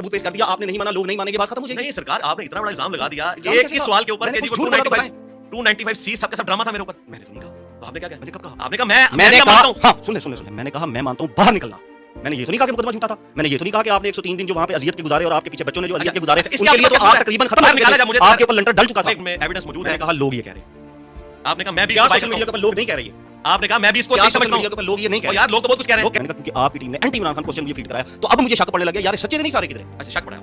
सबूत पेश कर दिया, आपने नहीं माना, लोग नहीं मानेंगे, बात खत्म हो जाएगी। नहीं सरकार, आपने इतना बड़ा इल्जाम लगा दिया इल्जाम एक कैसे ही लगा? सवाल के ऊपर मैंने कि कुछ जी झूठ बोला तो 295C सबका सब ड्रामा था मेरे ऊपर। मैंने तो नहीं कहा। तो आपने क्या कहा? मैंने कब कहा? आपने कहा मैंने क्या कहा, मानता हूं। हाँ सुन ले, मैंने कहा मैं मानता हूं बाहर निकलना। मैंने ये तो नहीं कहा कि मुकदमा झूठा था, मैंने ये तो नहीं कहा कि आपने 103 दिन जो वहां पे अजियत के गुजारे और आपके पीछे बच्चों ने जो अजियत के गुजारे, इसके उनके लिए तो आपका आप तकरीबन खत्म हो निकाला गए, जा मुझे आपके ऊपर लंटर डल चुका था। में एविडेंस मौजूद मैंने है। कहा लोग ये कह रहे हैं, आपने कहा मैं भी क्या इसको सोशल मीडिया के ऊपर लोग नहीं कह रहे हैं, आपने कहा मैं भी इसको क्या सही सोशल समझता मीडिया हूं। के ऊपर लोग ये नहीं कह और रहे यार लोग तो बहुत कुछ कह रहे लोग हैं। कहने का क्योंकि आपकी टीम ने एंटी इमरान खान क्वेश्चन मुझे फीड कराया, तो अब मुझे शक पड़ने लगा यार सच्चे नहीं सारे किधर है। अच्छा शक पड़ा,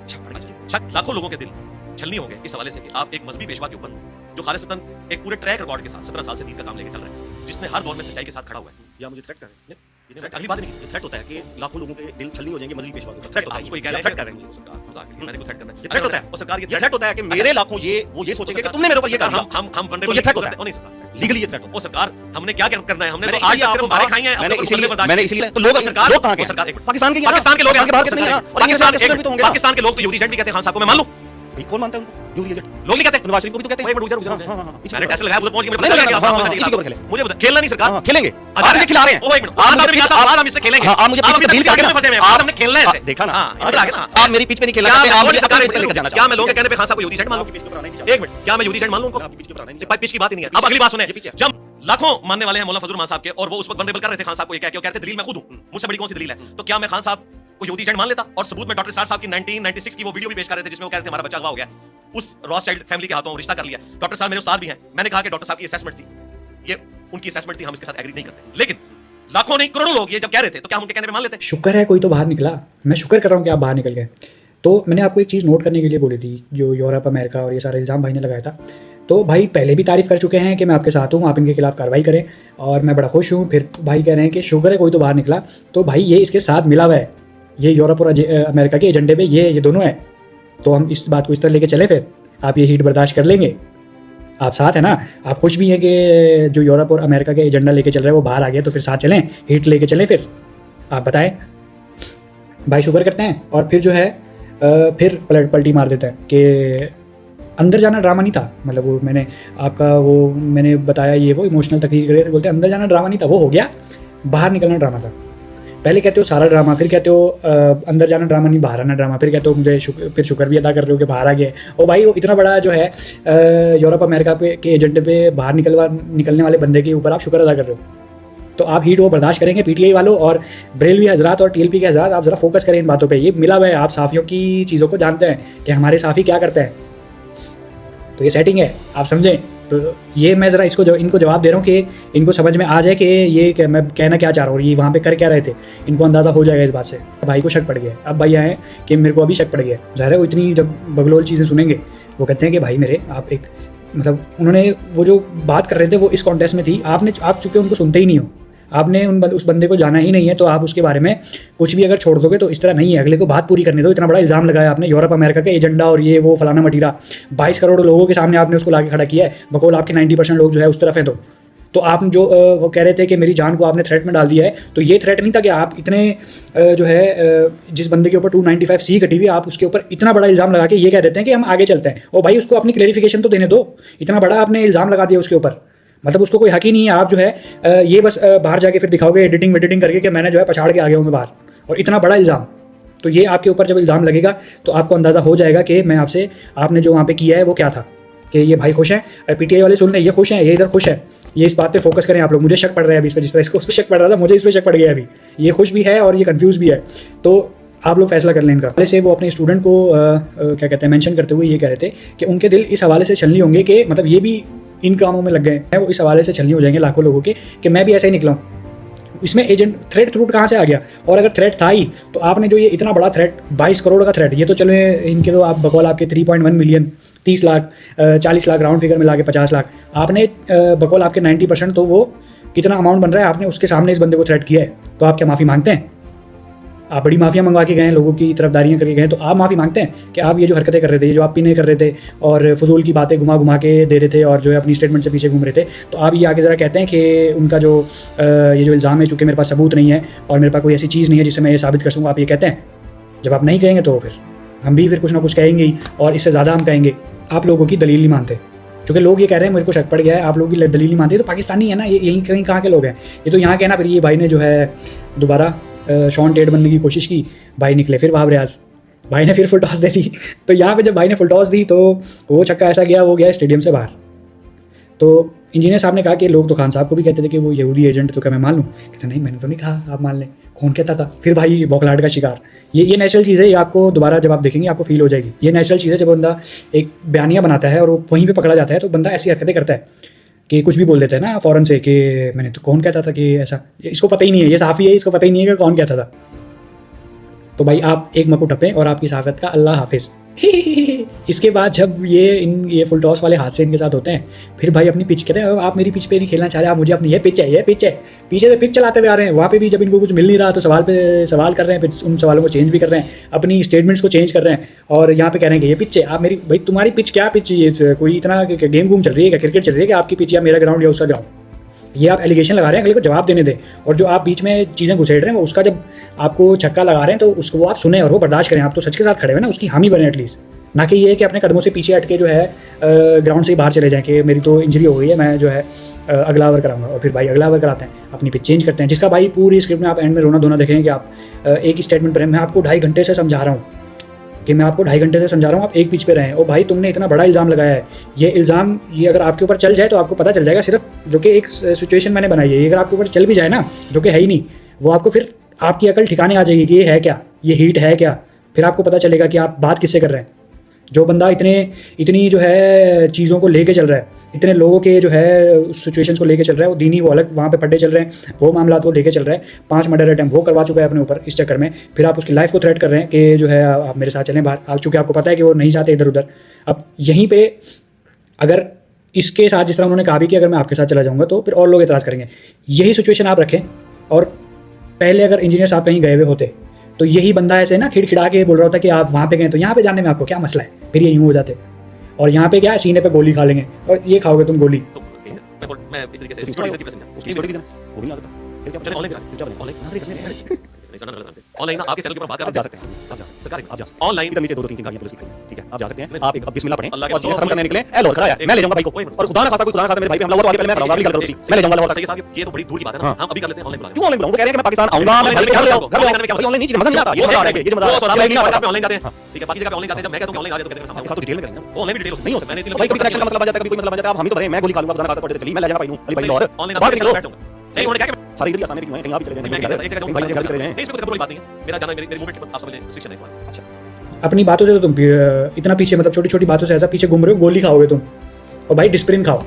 शक लाखों लोगों के दिल छलनी हो गए इस हवाले से कि आप एक मजहबी पेशवा के ऊपर जो खालिसतन एक पूरे ट्रैक रिकॉर्ड के साथ 17 साल से दीन का काम लेके चल रहा है, जिसने हर दौर में सच्चाई के साथ खड़ा हुआ है, या मुझे थ्रेट कर रहे हैं। अगली बात नहीं, थ्रेट होता है कि लाखों लोगों के दिल छलनी हो जाएंगे मजहबी पेशवा के ऊपर, थ्रेट होता है, उसको ये कह रहे थ्रेट कर रहे हैं, सरकार खुदा के लिए मैंने को थ्रेट करना है। ये थ्रेट होता है, और सरकार ये थ्रेट होता है कि मेरे लाखों ये सोचेंगे कि तुमने मेरे ऊपर ये कर दिया, हम तो ये थ्रेट होता है, नहीं सरकार लीगली ये थ्रेट होता है। वो सरकार हमने क्या करना है, हमने मैंने तो आज इसलिए सिर्फ आपको मारे कहा, खाई हैं, मैंने इसलिए तो लोग सरकार लोग कहां के सरकार पाकिस्तान के पाकिस्तान के लोग हैं, बाहर के नहीं है ना, और पाकिस्तान के स्टूडेंट भी तो होंगे ना। पाकिस्तान के लोग तो यहूदी एजेंट भी कहते हैं खान साहब को, मैं मान लूं। भाई कौन मानता है उनको यहूदी एजेंट? लोग नहीं कहते, नवाज शरीफ को भी तो कहते हैं। मैंने टेस्ट लगाया, मुझे पहुंच गया, मुझे पता लग गया इसी के ऊपर खेले, मुझे खेलना नहीं सरकार, खेलेंगे आप मुझे खिला रहे हैं। ओ एक मिनट आज आपने कहा था हम इससे खेलेंगे, आप मुझे पीछे ढील करके फंसे हैं, आज हमने खेलना है ऐसे, देखा ना, हां इधर आ गया ना। आप मेरी पीछ पे नहीं खेलना चाहते, आप मुझे सरकार पे लेकर जाना क्या मैं लोगों के कहने पे खान साहब को यहूदी एजेंट मान लूं? एक मिनट, क्या मैं यहूदी एजेंट मान लूं उनको? पीछ की बात ही नहीं है। अब अगली बात सुने, जब लाखों मानने वाले हैं मौलाना फजल रहमान साहब के, और वो उस वक्त वनरेबल कर रहे थे खान साहब को, ये कह रहे थे दलील मैं खुद हूं, मुझसे बड़ी कौन सी दलील है, तो क्या मैं खान साहब को यहूदी एजेंट मान लेता? और सबूत में डॉक्टर साहब की 1996 की वो वीडियो भी पेश कर रहे थे जिसमें वो कह रहे थे हमारा बच्चा अगवा हो गया, उस रॉथस्चाइल्ड फैमिली के हाथों रिश्ता कर लिया। डॉक्टर साहब मेरे उस्ताद भी हैं, मैंने कहा कि डॉक्टर साहब की असेसमेंट थी, ये उनकी असेसमेंट थी, हम इसके साथ एग्री नहीं करते, लेकिन लाखों नहीं करोड़ों लोग ये जब कह रहे थे तो क्या हम उनके कहने पे मान लेते? शुक्र है कोई तो बाहर निकला, मैं शुक्र कर रहा हूँ कि आप बाहर निकल गए। तो मैंने आपको एक चीज़ नोट करने के लिए बोली थी, जो यूरोप अमेरिका और ये सारा इल्ज़ाम भाई ने लगाया था, तो भाई पहले भी तारीफ़ कर चुके हैं कि मैं आपके साथ हूँ, आप इनके खिलाफ कार्रवाई करें, और मैं बड़ा खुश हूँ। फिर भाई कह रहे हैं कि शुक्र है कोई तो बाहर निकला, तो भाई ये इसके साथ मिला हुआ है, ये यूरोप और अमेरिका के एजेंडे पे ये दोनों है, तो हम इस बात को इस तरह लेके चले, फिर आप ये हीट बर्दाश्त कर लेंगे? आप साथ हैं ना? आप खुश भी हैं कि जो यूरोप और अमेरिका के एजेंडा लेके चल रहे हैं वो बाहर आ गया, तो फिर साथ चलें, हीट लेके चलें? फिर आप बताएं। भाई शुक्र करते हैं, और फिर जो है फिर पलटी मार देते हैं कि अंदर जाना ड्रामा नहीं था। मतलब वो मैंने बताया, ये वो इमोशनल तकरीर करे थे, बोलते अंदर जाना ड्रामा नहीं था, वो हो गया, बाहर निकलना ड्रामा था। पहले कहते हो सारा ड्रामा, फिर कहते हो अंदर जाना ड्रामा नहीं, बाहर आना ड्रामा, फिर कहते हो मुझे फिर शुक्र भी अदा कर रहे हो कि बाहर आ गए। और भाई वो इतना बड़ा जो है यूरोप अमेरिका के एजेंडे पे बाहर निकलने वाले बंदे के ऊपर आप शुक्र अदा कर रहे हो, तो आप हीट वो बर्दाश्त करेंगे? पीटीआई वालों और बरेलवी हजरात और टीएलपी के हजरात, आप ज़रा फोकस करें इन बातों पे। ये मिला हुआ है, आप साफ़ियों की चीज़ों को जानते हैं कि हमारे साफ़ी क्या करते हैं, तो ये सेटिंग है, आप समझें। तो ये मैं ज़रा इनको जवाब दे रहा हूँ कि इनको समझ में आ जाए कि ये मैं कहना क्या चाह रहा हूँ, ये वहाँ पे कर क्या रहे थे, इनको अंदाज़ा हो जाएगा इस बात से। भाई को शक पड़ गया, अब भाई आए कि मेरे को अभी शक पड़ गया। ज़ाहिर है वो इतनी जब बगलोल चीज़ें सुनेंगे, वो कहते हैं कि भाई मेरे आप एक मतलब उन्होंने वो जो बात कर रहे थे वो इस कॉन्टेस्ट में थी, आप चूँकि उनको सुनते ही नहीं हो, आपने उस बंदे को जाना ही नहीं है, तो आप उसके बारे में कुछ भी अगर छोड़ दोगे तो इस तरह नहीं है। अगले को बात पूरी करने दो। इतना बड़ा इल्ज़ाम लगाया आपने यूरोप अमेरिका के एजेंडा और ये वो फलाना मटीरा, 22 करोड़ लोगों के सामने आपने उसको लाके खड़ा किया है, बकौल आपके 90% लोग जो है उस तरफ हैं। तो आप जो वो कह रहे थे कि मेरी जान को आपने थ्रेट में डाल दिया है, तो ये थ्रेट नहीं था कि आप इतने जो है जिस बंदे के ऊपर 295C कटी हुई, आप उसके ऊपर इतना बड़ा इल्ज़ाम लगा के ये कह देते हैं कि हम आगे चलते हैं। और भाई उसको अपनी क्लैरिफिकेशन तो देने दो, इतना बड़ा आपने इल्ज़ाम लगा दिया उसके ऊपर, मतलब उसको कोई हक ही नहीं है। आप जो है ये बस बाहर जाके फिर दिखाओगे एडिटिंग करके कि मैंने जो है पछाड़ के आ गया हूँ मैं बाहर, और इतना बड़ा इल्ज़ाम। तो ये आपके ऊपर जब इल्ज़ाम लगेगा तो आपको अंदाज़ा हो जाएगा कि मैं आपने जो वहाँ पे किया है वो क्या था। कि ये भाई खुश हैं, पीटीआई वाले सुन रहे हैं, ये खुश हैं, ये इधर खुश है, ये इस बात पे फोकस करें आप लोग। मुझे शक पड़ रहा है अभी इस पर, जिस तरह इसको शक पड़ रहा था, मुझे इस पर शक पड़ गया अभी। ये खुश भी है और ये कंफ्यूज भी है, तो आप लोग फैसला कर लें इनका। पहले से वो अपने स्टूडेंट को क्या कहते हैं मेंशन करते हुए ये कह रहे थे कि उनके दिल इस हवाले से छलनी होंगे कि मतलब ये भी इन कामों में लग गए हैं, वो इस हवाले से छलनी हो जाएंगे लाखों लोगों के कि मैं भी ऐसा ही निकला हूँ। इसमें एजेंट थ्रेट थ्रूट कहाँ से आ गया? और अगर थ्रेट था ही तो आपने जो ये इतना बड़ा थ्रेट 22 करोड़ का थ्रेट, ये तो चलो इनके तो आप बकौल आपके 3.1 million 30 lakh 40 lakh round figure मिला के 50 लाख, आपने बकौल आपके 90% तो वो कितना अमाउंट बन रहा है, आपने उसके सामने इस बंदे को थ्रेट किया है, तो आप क्या माफ़ी मांगते हैं? आप बड़ी माफिया मंगवा के गए हैं, लोगों की तरफदारियाँ करके गए हैं, तो आप माफ़ी मांगते हैं कि आप ये जो हरकतें कर रहे थे, ये जो आप पीने कर रहे थे और फजूल की बातें घुमा के दे रहे थे और जो है अपनी स्टेटमेंट से पीछे घूम रहे थे, तो आप ये आगे ज़रा कहते हैं कि उनका जो ये जो इल्ज़ाम है, चूँकि मेरे पास सबूत नहीं है और मेरे पास कोई ऐसी चीज़ नहीं है जिससे मैं ये साबित कर सकूँ, आप ये कहते हैं? जब आप नहीं कहेंगे तो फिर हम भी फिर कुछ ना कुछ कहेंगे ही, और इससे ज़्यादा हम कहेंगे। आप लोगों की दलील नहीं मानते, क्योंकि लोग ये कह रहे हैं मेरे को शक पड़ गया है, आप लोगों की दलील नहीं मानते, तो पाकिस्तानी है ना, ये यहीं कहीं कहाँ के लोग हैं? ये तो यहाँ के ना। फिर ये भाई ने जो है दोबारा शॉन टेट बनने की कोशिश की, भाई निकले फिर वहाब रियाज। भाई ने फिर फुल टॉस दे दी। तो यहाँ पे जब भाई ने फुल टॉस दी तो वो छक्का ऐसा गया, वो गया स्टेडियम से बाहर। तो इंजीनियर साहब ने कहा कि लोग तो खान साहब को भी कहते थे कि वो यहूदी एजेंट, तो क्या मैं मान लूँ? कहते नहीं, मैंने तो नहीं कहा, आप मान लें। कौन कहता था? फिर भाई बौखलाहट का शिकार। ये नेचुरल चीज़ है, ये आपको दोबारा जब आप देखेंगे आपको फील हो जाएगी। ये नेचुरल चीज़ है, जब बंदा एक बयानिया बनाता है और वो वहीं पे पकड़ा जाता है तो बंदा ऐसी हरकतें करता है कि कुछ भी बोल देता है ना फ़ौरन से कि मैंने तो, कौन कहता था कि ऐसा, इसको पता ही नहीं है, ये साफ़ी है, इसको पता ही नहीं है कि कौन कहता था। तो भाई आप एक मकू टपें और आपकी साकत का अल्लाह हाफिज़। इसके बाद जब ये फुल टॉस वाले हादसे इनके साथ होते हैं, फिर भाई अपनी पिच कहते हैं आप मेरी पिच पे नहीं खेलना चाह रहे, आप मुझे अपनी ये पिच है पीछे से पिच चलाते हुए आ रहे हैं। वहाँ पे भी जब इनको कुछ मिल नहीं रहा तो सवाल पे सवाल कर रहे हैं, फिर उन सवालों को चेंज भी कर रहे हैं, अपनी स्टेटमेंट्स को चेंज कर रहे हैं और यहाँ पे कह रहे हैं कि ये पिच है, आप मेरी, भाई तुम्हारी पिच क्या पिच, ये कोई इतना गेम गूम चल रही है क्या, क्रिकेट चल रही है क्या आपकी पिच, या मेरा ग्राउंड या उसका ग्राउंड? ये आप एलिगेशन लगा रहे हैं, अगले को जवाब देने दें। और जो आप बीच में चीज़ें घुसेड़ रहे हैं वो उसका जब आपको छक्का लगा रहे हैं तो उसको वो आप सुने और वो बर्दाश्त करें। आप तो सच के साथ खड़े हुए ना, उसकी हामी बने एटलीस्ट, ना कि ये कि अपने कदमों से पीछे हटके जो है ग्राउंड से बाहर चले जाएं कि मेरी तो इंजरी हो गई है, मैं जो है अगला ओवर कराऊंगा। और फिर भाई अगला ओवर कराते हैं, अपनी पिच चेंज करते हैं, जिसका भाई पूरी स्क्रिप्ट में आप एंड में रोना धोना देखेंगे कि आप एक ही स्टेटमेंट पर हैं, मैं आपको 2.5 घंटे से समझा रहा हूँ कि मैं आपको 2.5 घंटे से समझा रहा हूँ, आप एक पिच पे रहें। और भाई तुमने इतना बड़ा इल्ज़ाम लगाया है, ये इल्ज़ाम ये अगर आपके ऊपर चल जाए तो आपको पता चल जाएगा, सिर्फ जो कि एक सिचुएशन मैंने बनाई है, ये अगर आपके ऊपर चल भी जाए ना, जो कि है ही नहीं, वो आपको फिर आपकी अकल ठिकाने आ जाएगी कि ये है क्या, ये हीट है क्या। फिर आपको पता चलेगा कि आप बात किससे कर रहे हैं। जो बंदा इतनी जो है चीज़ों को लेके चल रहा है, इतने लोगों के जो है सिचुएशंस को लेके चल रहा है, वो दीनी वो अलग वहाँ पे पड्डे चल रहे हैं, वो मामला वो लेके चल रहा है, 5 मर्डर अटैम्प्ट वो करवा चुका है अपने ऊपर इस चक्कर में। फिर आप उसकी लाइफ को थ्रेट कर रहे हैं कि जो है आप मेरे साथ चलें बाहर, चूँकि आपको पता है कि वो नहीं जाते इधर उधर। अब यहीं पे अगर इसके साथ जिस तरह उन्होंने कहा भी कि अगर मैं आपके साथ चला जाऊँगा तो फिर और लोग एतराज़ करेंगे, यही सिचुएशन आप रखें। और पहले अगर इंजीनियर साहब कहीं गए हुए होते तो यही बंदा ऐसे ना खिड़खिड़ा के बोल रहा होता कि आप वहाँ पे गए तो यहाँ पे जाने में आपको क्या मसला है, फिर ये यूँ हो जाते। और यहाँ पे क्या है, सीने पे गोली खा लेंगे और ये खाओगे तुम गोली। मैं इस तरीके से स्टोरी की समझा उसकी स्टोरी भी देना, वो भी ना देता। फिर क्या ऑनलाइन ऑनलाइन आपके चैनल के ऊपर बात आप कर जा सकते हैं, आप जा सकते हैं, सरकार आप जा सकते हैं। ऑनलाइन इधर नीचे 2-3 गाड़ियां पुलिस की खड़ी हैं, ठीक है, आप जा सकते हैं। आप एक बिस्मिल्लाह पढ़ें अल्लाह के और चीजें बंदो, खत्म करने निकले, ए लॉर्ड खड़ा है, मैं ले जाऊंगा भाई को, और खुदा ना खासा मेरे भाई पे हमला हुआ तो आगे पहले मैं कराऊंगा, अगली गल करो, मैं ले जाऊंगा लाहौर तक। सही साहब, ये तो बड़ी दूर की बात है ना, हम अभी कर लेते हैं ऑनलाइन बुला क्यों ऑनलाइन बुलाऊं? वो कह रहे हैं कि मैं पाकिस्तान आऊंगा, मैं घर ले आओ, ऑनलाइन नहीं चीज मजा नहीं आता, ये मजा आ रहा है, ये मजा आ रहा है, ऑनलाइन जाते हैं, ठीक है, बाकी जगह पे ऑनलाइन जाते हैं, जब मैं कहता हूं कि ऑनलाइन आ जाए तो कहते हैं आपके साथ तो डिटेल में करेंगे ना, वो ऑनलाइन भी डिटेल नहीं होता, मैंने भाई कभी कनेक्शन का मसला बन जाता है, कभी कोई मसला बन जाता है, आप हम ही तो बताएं, मैं गोली खा लूंगा, खुदा ना खाता पड़े चली, मैं ले जाऊंगा भाई नू, अली भाई लाहौर ऑनलाइन बाहर निकलो, बैठ जाऊंगा। नहीं उन्होंने कहा कि सारी इधर ही आसानी है, कहीं आप भी चले जाएं, मैं एक जगह भाई घर भी चले जाएं। नहीं, इसमें कोई बात नहीं है, मेरा जाना मेरी मूवमेंट आप समझ लें, रिस्ट्रिक्शन है इस बात। अच्छा, अपनी बातों से तो तुम इतना पीछे, मतलब छोटी छोटी बातों से ऐसा पीछे घूम रहे हो, गोली खाओगे तुम, और भाई डिस्प्रिन खाओ।